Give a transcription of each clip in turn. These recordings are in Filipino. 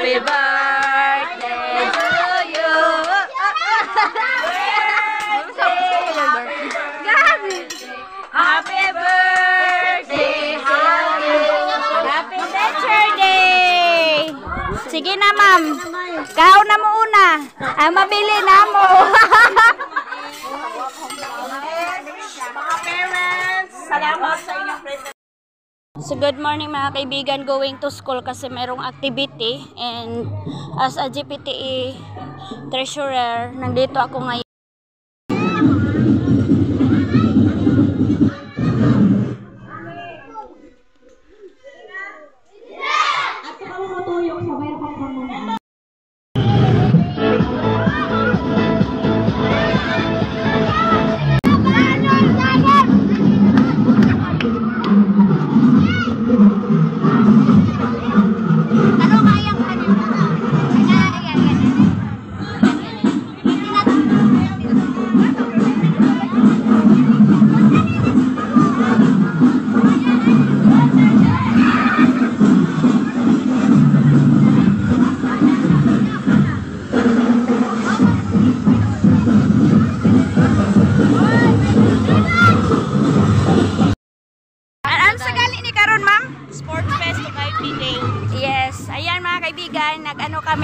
Happy birthday to you. Happy birthday, Happy Teacher Day! Sige na, ma'am. Kao na mo una. Ang mabili na mo. mga parents. Salamat sa inyong present. So good morning mga kaibigan, going to school kasi merong activity, and as a GPTE treasurer, nandito ako ngayon.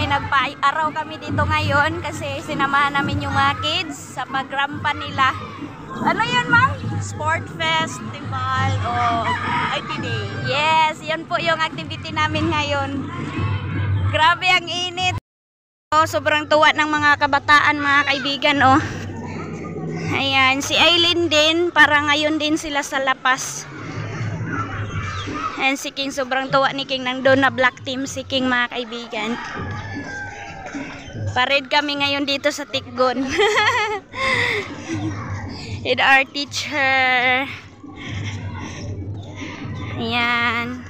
Nagpa-araw kami dito ngayon kasi sinamahan namin yung mga kids sa pagrampa nila. Ano yun, ma'am? Sport Festival o IT Day. Yes, yun po yung activity namin ngayon. Grabe ang init. Oh, sobrang tuwa ng mga kabataan, mga kaibigan. Oh. Ayan, si Aileen din, para ngayon din sila sa lapas. And si King, sobrang tuwa ni King, nandun na black team si King, mga kaibigan. Parade kami ngayon dito sa Tikgon. With our teacher. Ayan.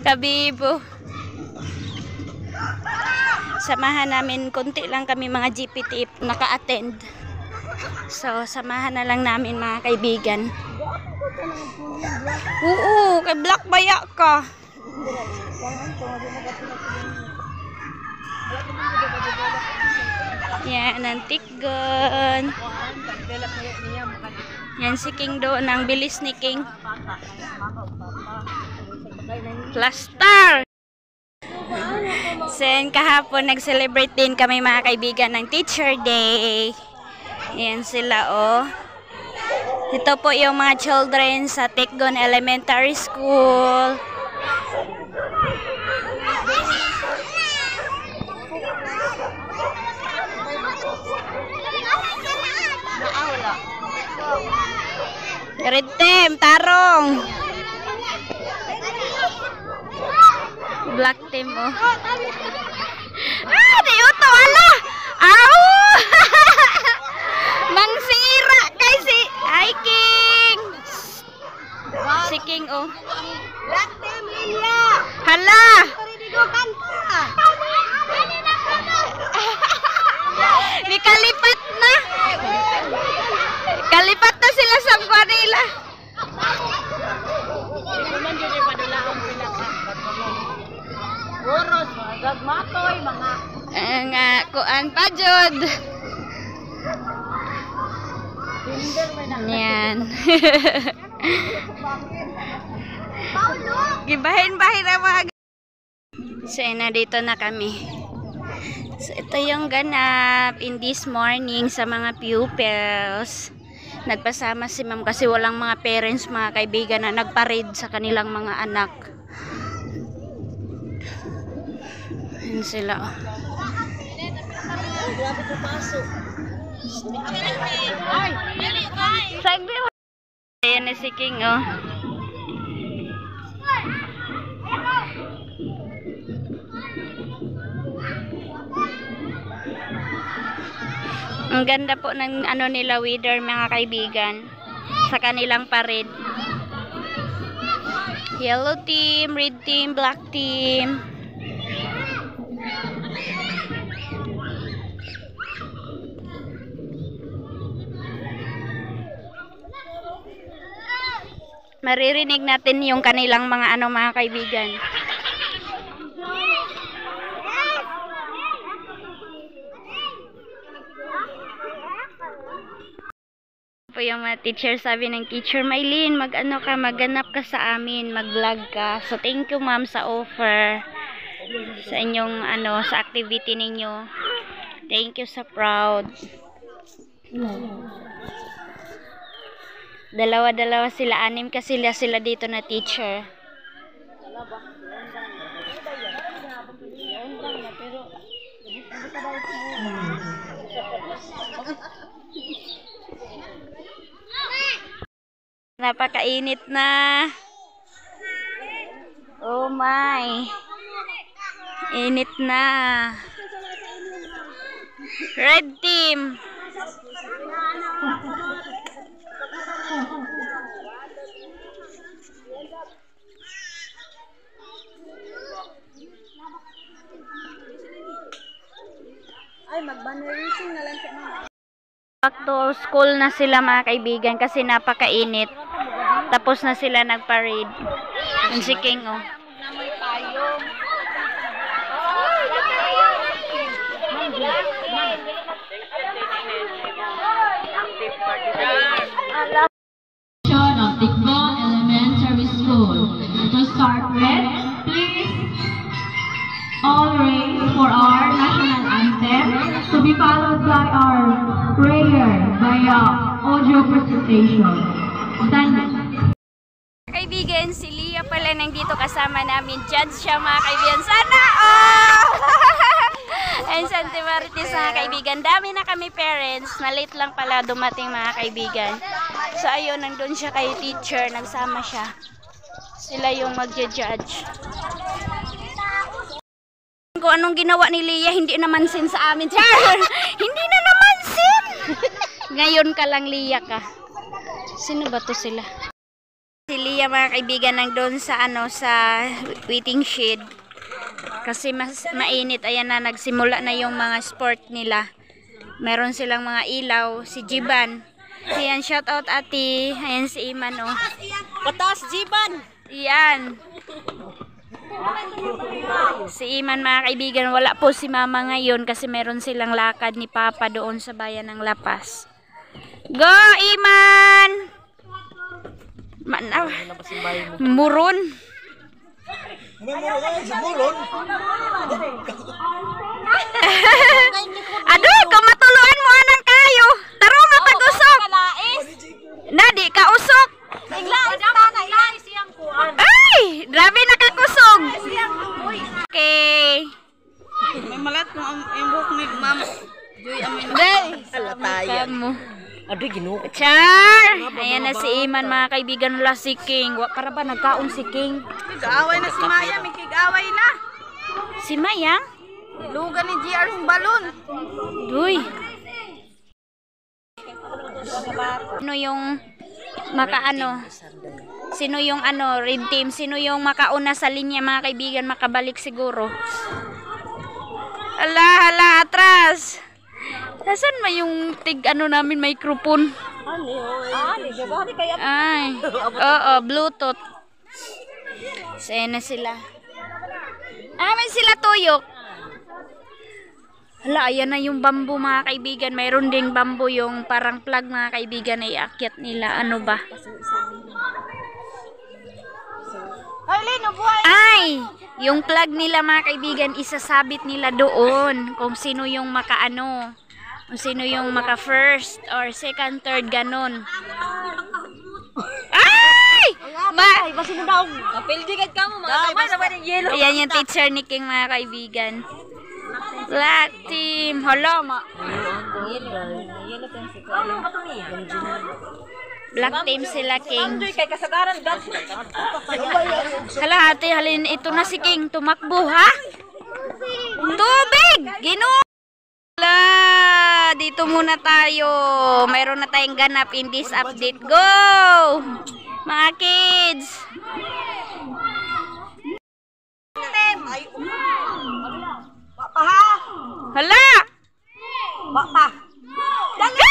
Kabibo. Samahan namin, konti lang kami mga GPT naka-attend. So, samahan na lang namin, mga kaibigan. Oo, kay black baya ka. Yan, ang Tikgon. Yan si King doon, ang bilis ni King. Plaster! Sen, kahapon nag-celebrate din kami, mga kaibigan, ng Teacher Day. Yan sila, oh. Ito po yung mga children sa Tikgon Elementary School. Red team, tarong. Black team, oh. Ah, di uto, ala! Aw! Mangsira kay si Ay King. Si King, oh. Black Team Lilia. Hala! Di kalipat na. Kalipat na sila sa Manila. Oros, gagmatoy, mga Nga, kuan pa, Jod. Yan. Gibahin-bahin na mga. So, na dito na kami. So, ito yung ganap in this morning sa mga pupils. Nagpasama si ma'am kasi walang mga parents, mga kaibigan, na nagparade sa kanilang mga anak. Yan sila. Ayan na si King, oh. Ang ganda po ng ano nila, weather, mga kaibigan, sa kanilang parade. Yellow team, red team, black team. Maririnig natin yung kanilang mga mga kaibigan. Po yung mga teacher, sabi ng teacher Maylene, magganap ka sa amin, mag-vlog ka. So thank you ma'am sa offer, sa inyong sa activity ninyo. Thank you sa proud. Dalawa sila, 6 kasi sila dito na teacher. Napakainit na. Oh my. Init na. Red team. Ay, mag-banner racing na lang sa mga. Back to school na sila mga kaibigan kasi napakainit. Tapos na sila nag-parade. Yung si King, oh. Namoy payong. Of Tikbo Elementary School. To start with, please all raise for our national anthem, to be followed by our prayer via audio presentation. Stand. Kaibigan, si Lia pala nandito kasama namin. Judge siya mga kaibigan. Sana all! And Santa Marites mga kaibigan. Dami na kami parents. Na late lang pala dumating mga kaibigan. So ayun, nandun siya kay teacher. Nagsama siya. Sila yung magja-judge. Kung anong ginawa ni Lia, hindi naman sin sa amin. Hindi na naman sin! Ngayon ka lang Lia ka. Sino ba to sila? Si Lia mga kaibigan nandun sa sa waiting shed. Kasi mas mainit. Ayan na, nagsimula na yung mga sport nila. Meron silang mga ilaw. Si Jiban. Ayan, shout out ate. Ayan si Iman, oh. Patas, Jiban! Ayan. Si Iman mga kaibigan, wala po si mama ngayon kasi meron silang lakad ni Papa doon sa bayan ng Lapas. Go, Iman! Muron. Aduh, kung matuluan mo anang kayo. Taro nga pag-usok. Nadi, kausok. Ay, grabe nakakusog. Okay. May malat mo ang buhok ni Ma'am Joy Amin. Alatayan mo. Aduh, ginuo. Char! Ayan na si Iman mga kaibigan, wala si King. Para ba nagkaon si King? Kig-away na si Maya, may kig-away na. Si Mayang? Lugan ni GR yung balon. Uy. Sino yung Sino yung red team? Sino yung makauna sa linya mga kaibigan, makabalik siguro? Hala, atras. Nasaan ba yung namin microphone? Ay. Oo, Bluetooth. Saan na sila? May sila tuyok. Hala, ayan na yung bamboo mga kaibigan. Mayroon ding bamboo yung parang plug mga kaibigan na iakyat nila. Ano ba? Ay! Yung plug nila mga kaibigan, isasabit nila doon. Kung sino yung kung sino yung maka-first or second, third, ganon. Ay! Ayan yung teacher ni King mga kaibigan. Black team. Hala, Black team sila, King. Hala, ate, halin, ito na si King. Tumakbo, ha? Tubig! Ginoo! Dito muna tayo. Mayroon na tayong ganap in this update. Go! Mga kids! Hala! Dali!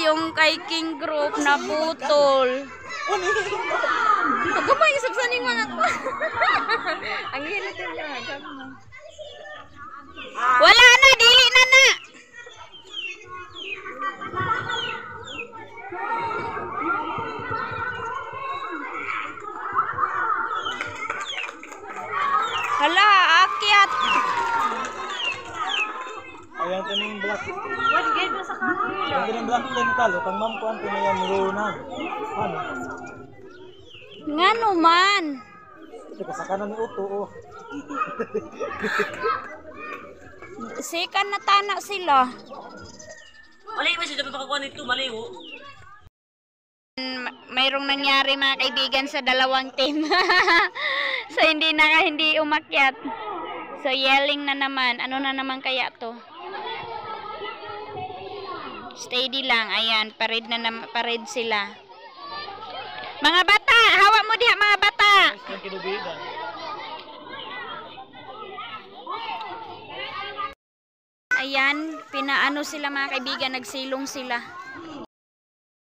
yung kay King Group na putol. Ako ba isip sa ning mga ko? Ang hilit yung mga. Wala na, dili na na. Hala, akyat. Ayan ito yung black. What gave mo sa kanila? Ayan yung black chemical. Kang ma'am ko ang tinayan nilunag. Ano? Nga naman. Ito kasakanan ni Uto. Oh. Sikan na tana sila. Mali ba siya dapat makakuha nito? Mali ho. Mayroong nangyari mga kaibigan sa dalawang team. So hindi umakyat. So yelling na naman. Ano na naman kaya to? Steady lang. Ayan, parade sila. Mga bata, hawak mo diha mga bata. Ayan, pinaano sila mga kaibigan, nagsilong sila.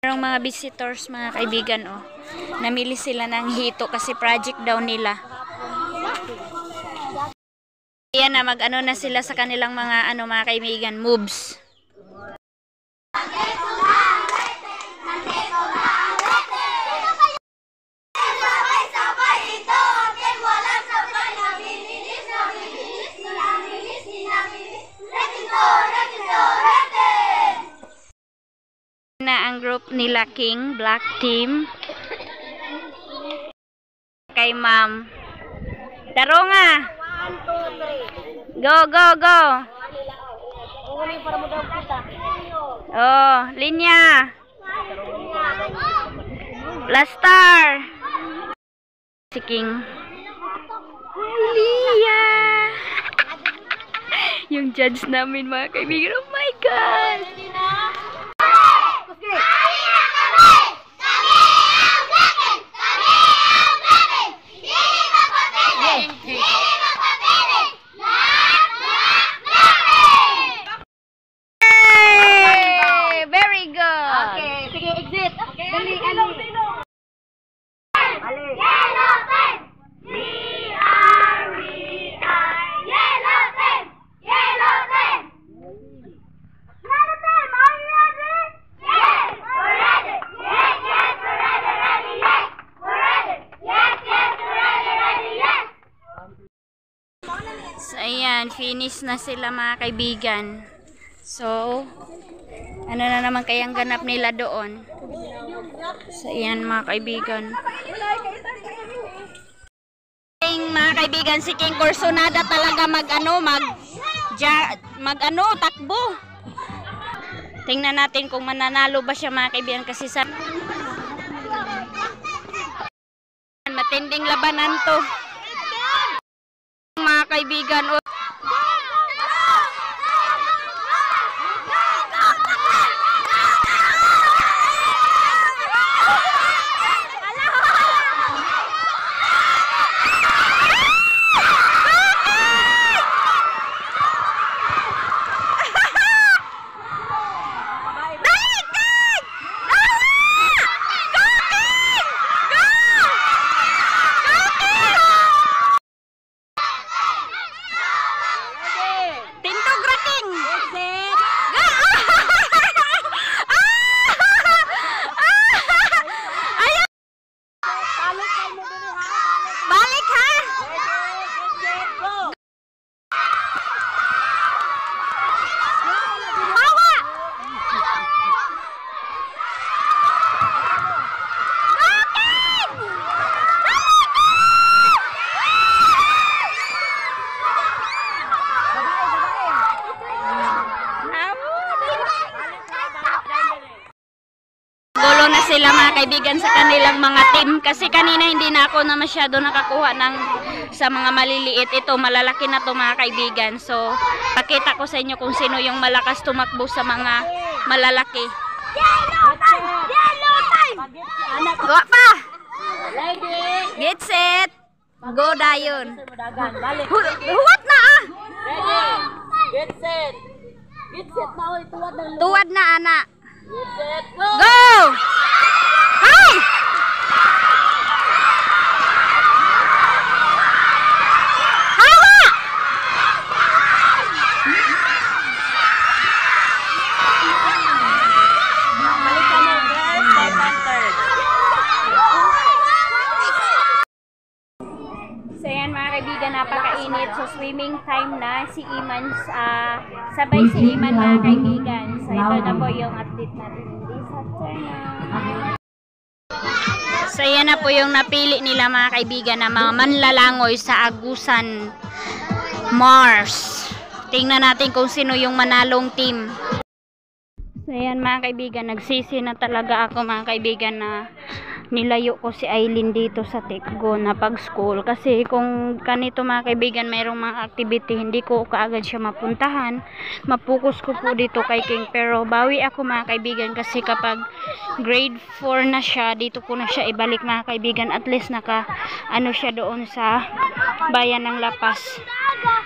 Merong mga visitors mga kaibigan, oh. Namili sila ng hito kasi project daw nila. Ayan na, mag-ano na sila sa kanilang mga mga kaibigan, moves. Na ang group nila King, Black Team. Kay Ma'am. Taro nga. 1, 2, 3. Go, go, go. Oh, linya. Last star. Si King. Liya. Yung judge namin mga kaibigan. Oh my God. Ayan, finish na sila mga kaibigan. So, ano na naman kayang ganap nila doon? So, ayan mga kaibigan. Mga kaibigan, si King Corsonada talaga takbo. Tingnan natin kung mananalo ba siya mga kaibigan kasi sa matinding labanan to. Mga kaibigan, sila mga kaibigan sa kanilang mga team kasi kanina hindi na ako na masyado nakakuha sa mga maliliit. Ito malalaki na to mga kaibigan, so pakita ko sa inyo kung sino yung malakas tumakbo sa mga malalaki. Yellow time! Gawa pa! Get set! Go dayon! Huwat na ah! Get set! Get set na! Tuwad na anak! Go! Hi! Hawa! Balikan mo, guys. 500. So yan mga kaibigan, napakainit. So swimming time na. Si Iman, sabay si Iman mga kaibigan. So ito na po yung athlete natin this afternoon. So yan na po yung napili nila mga kaibigan na mga manlalangoy sa Agusan Mars. Tingnan natin kung sino yung manalong team. So yan mga kaibigan, nagsisi na talaga ako mga kaibigan na nilayo ko si Aileen dito sa Tekgo na pag-school. Kasi kung kanito mga kaibigan mayroong mga activity, hindi ko kaagad siya mapuntahan. Mapokus ko po dito kay King. Pero bawi ako mga kaibigan kasi kapag grade 4 na siya, dito ko na siya ibalik mga kaibigan. At least naka ano siya doon sa bayan ng Lapas.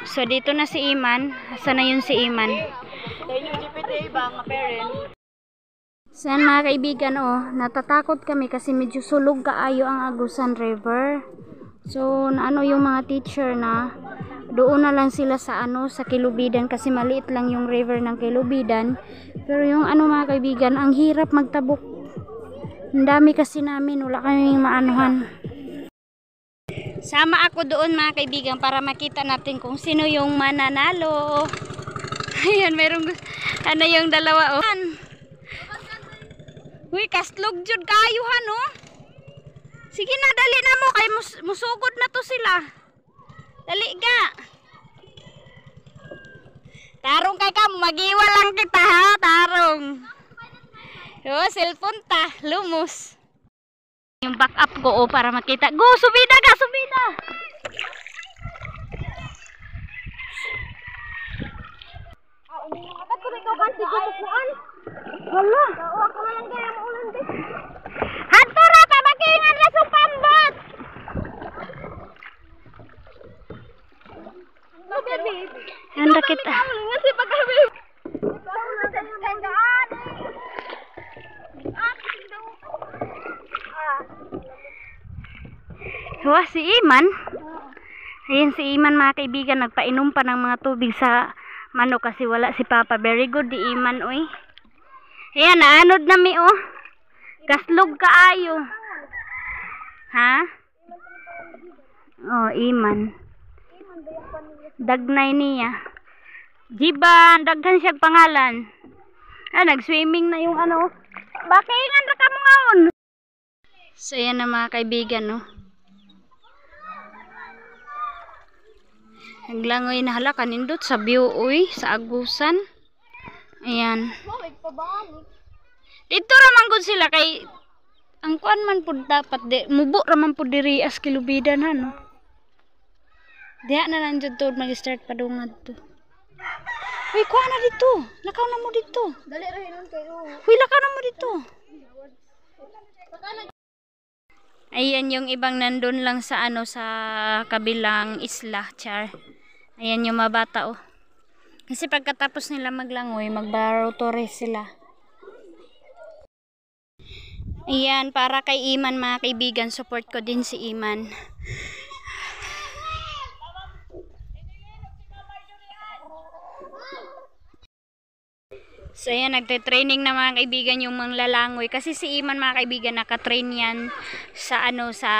So dito na si Iman. Sana yun si Iman? Sa inyong GPT ba, mga parent? Saan mga kaibigan, natatakot kami kasi medyo sulog kaayo ang Agusan River. So, ano yung mga teacher na doon na lang sila sa sa Kilubidan kasi maliit lang yung river ng Kilubidan. Pero yung mga kaibigan, ang hirap magtabok. Ang dami kasi namin, wala kaming maanuhan. Sama ako doon mga kaibigan para makita natin kung sino yung mananalo. Ayan, mayroong yung dalawa Uy, kaslog jud kayo Sige na, dali na mo kay musugod na to sila. Dali ga. Tarong kay ka, magiwa lang kita ha, tarong. Cellphone ta, lumos. Yung back up ko para makita. Go, subida ga, subida. Bakit ko na ikaw kanti ko bukuan? Wala. Ako na lang kaya mo ulan din. Hantura ka, makingan na sa pambot. No, baby. Handa kita. Kasi pag kami. Wah, si Iman. Ayan si Iman mga kaibigan, nagpainom pa ng mga tubig sa manok kasi wala si Papa. Very good di Iman, oy. Ayan, naanod na mi, Kaslog kaayo. Ha? Iman. Dagnay niya. Jiban, daghan siya pangalan. Nag-swimming na yung Bakingan ra ka mo ngaon. So, ayan na mga kaibigan, Naglangoy na hala kanindot sa view, sa Agusan. Ayan. Dito raman gud sila kay ang kuan man pud dapat mubo raman pud diri as Kilubidan Diha na lang jud to mag-start padungad to. Uy, kuha na dito. Lakaw na mo dito. Dali ra hinon kayo. Uy, lakaw na mo dito. Ayan yung ibang nandun lang sa sa kabilang isla, char. Ayan yung mga bata, Kasi pagkatapos nila maglangoy, magbarotore sila. Ayan, para kay Iman mga kaibigan, support ko din si Iman. So ayan, nagte-training na mga kaibigan yung mga lalangoy. Kasi si Iman mga kaibigan, nakatrain yan sa sa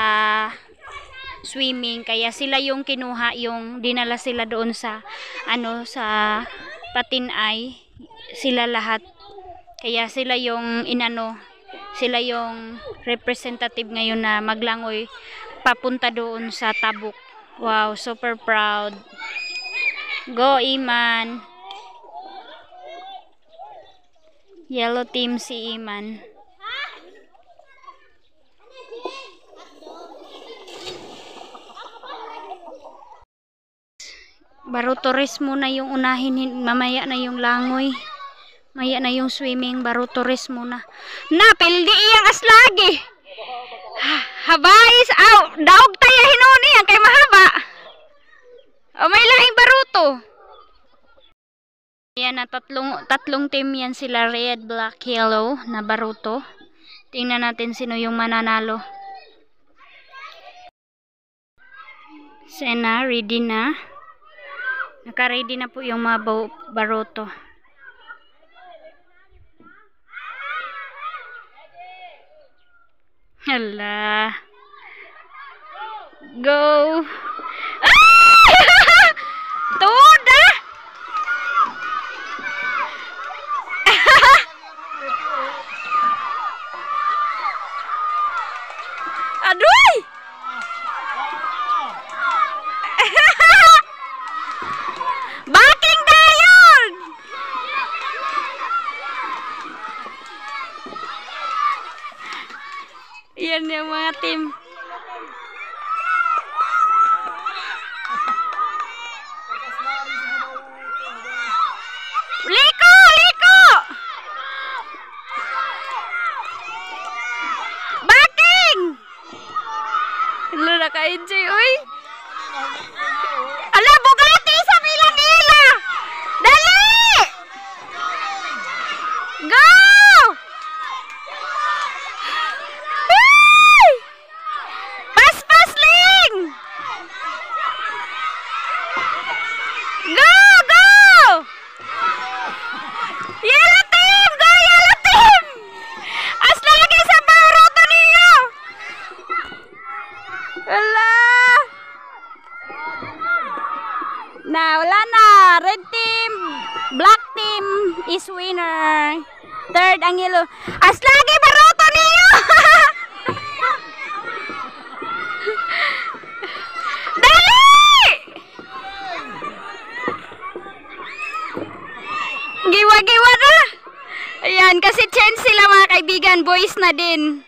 swimming. Kaya sila yung kinuha, yung dinala sila doon sa sa Patinay. Sila lahat. Kaya sila yung sila yung representative ngayon na maglangoy papunta doon sa Tabuk. Wow, super proud. Go Iman. Yellow team si Iman. Barutores muna yung unahin, mamaya na yung langoy. Maya na yung swimming, barutores muna. Pildi iyang aslagi. Habais, daog tayo hinuni yan kay mahaba. May lahing baruto. Ayan na, tatlong team yan sila, red, black, yellow na baruto. Tingnan natin sino yung mananalo. Sena, ready na. Naka-ready na po yung mga baruto. Hala. Go. Ah! Tuda! Aduh! Baking dayon! Yan yung mga team. Liko! Liko! Baking! Hello, naka-enjoy, uy! Ala, bugati sa Pila-Pila! Dali! Go! Uy! Pas-pasling! Go! Go! Yellow team! Go, yellow team! As lagi sa baroto niyo! Wala! Na, wala na. Red team, black team is winner. Third ang yellow. As lagi baroto niyo! Dali! Giwa-giwa na. Ayan, kasi change sila mga kaibigan. Boys na din.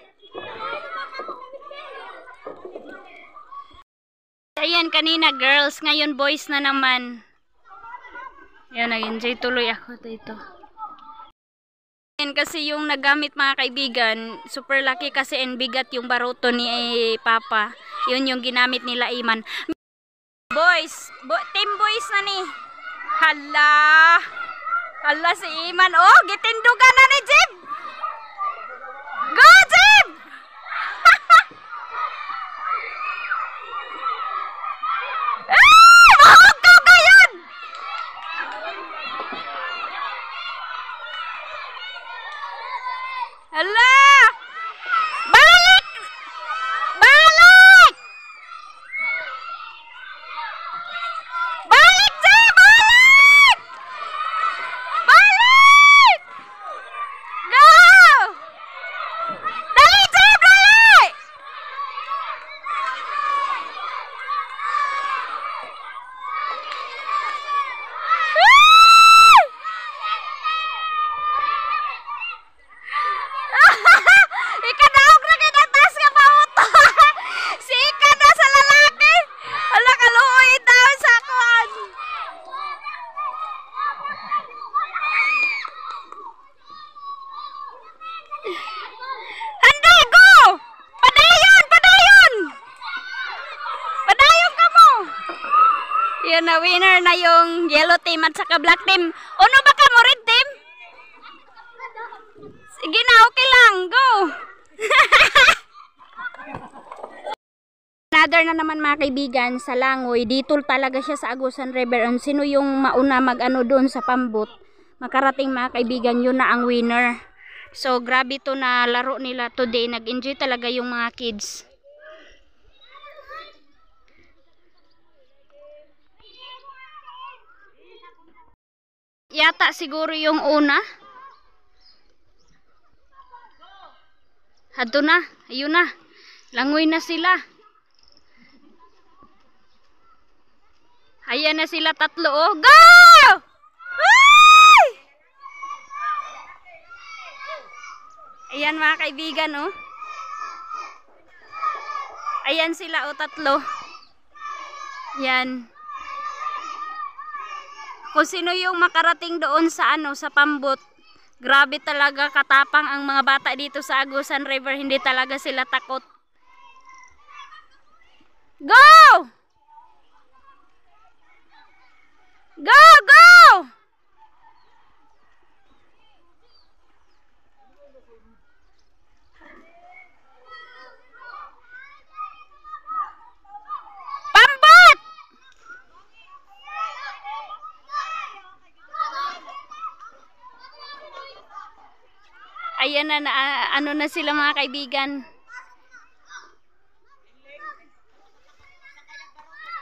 Ayan, kanina girls, ngayon boys na naman. Ayan, nag-enjoy tuloy ako dito. Ayan, kasi yung nagamit mga kaibigan, super lucky kasi and bigat yung baruto ni Papa. Yun yung ginamit nila Iman. Boys, team boys na ni. Hala! Hala si Iman. Oh, gitindugan na ni Jib! Go, Jib! Mahugkaw ka yun! Hala! Balik! Balik! Balik, Jay! Balik! Balik! Go! Dali, Jay! Dali! Ikadaog na kinatas ka pa uto. Si Ika na sa lalaki. Ala, kaluoy daw sa kuwan. Handa, go! Padayon! Padayon! Padayon ka mo! Yan na, winner na yung yellow team at saka black team. Uno ba ka mo, red team? Sige na, okay lang. Go! Another na naman mga kaibigan sa Langoy. Dito talaga siya sa Agusan River. Ang sino yung mauna mag-ano doon sa pambot, makarating mga kaibigan, yun na ang winner. So, grabe to na laro nila today. Nag-enjoy talaga yung mga kids. Yata siguro yung una. Hadto na, ayun na. Langoy na sila. Ayan na sila tatlo, oh. Go! Ay! Ayan mga kaibigan, oh. Ayan sila, oh, tatlo. Yan. Kung sino yung makarating doon sa ano, sa pambot. Grabe talaga katapang ang mga bata dito sa Agusan River. Hindi talaga sila takot. Go! Go! Go! ayan na, ano na sila mga kaibigan.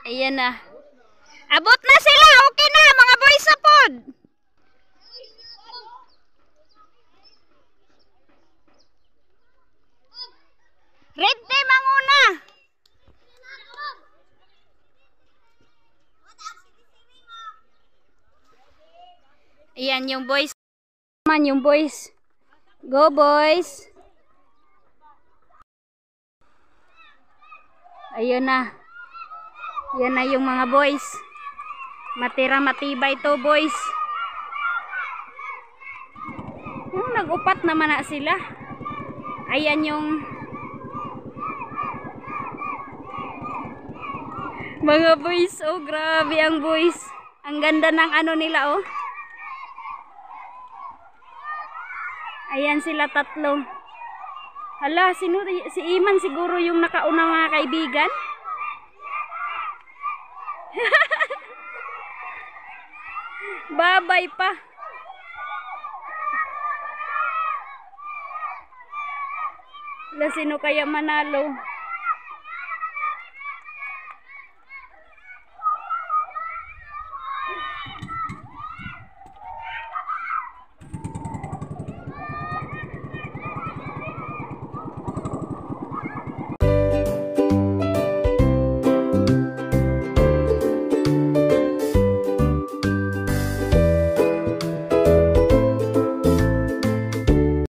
Ayan na. Abot na sila. Okay na, mga boys sa pod. Red team ang una. Ayan yung boys. Man yung boys. Go boys. Ayun na. Yan na yung mga boys. Matira matibay to boys. Yung nag-upat naman na sila. Ayan yung mga boys. Oh grabe ang boys. Ang ganda ng ano nila oh. Ayan sila tatlo. Hala, si Iman siguro yung nakauna mga kaibigan. Babay pa. Hala, sino kaya manalo?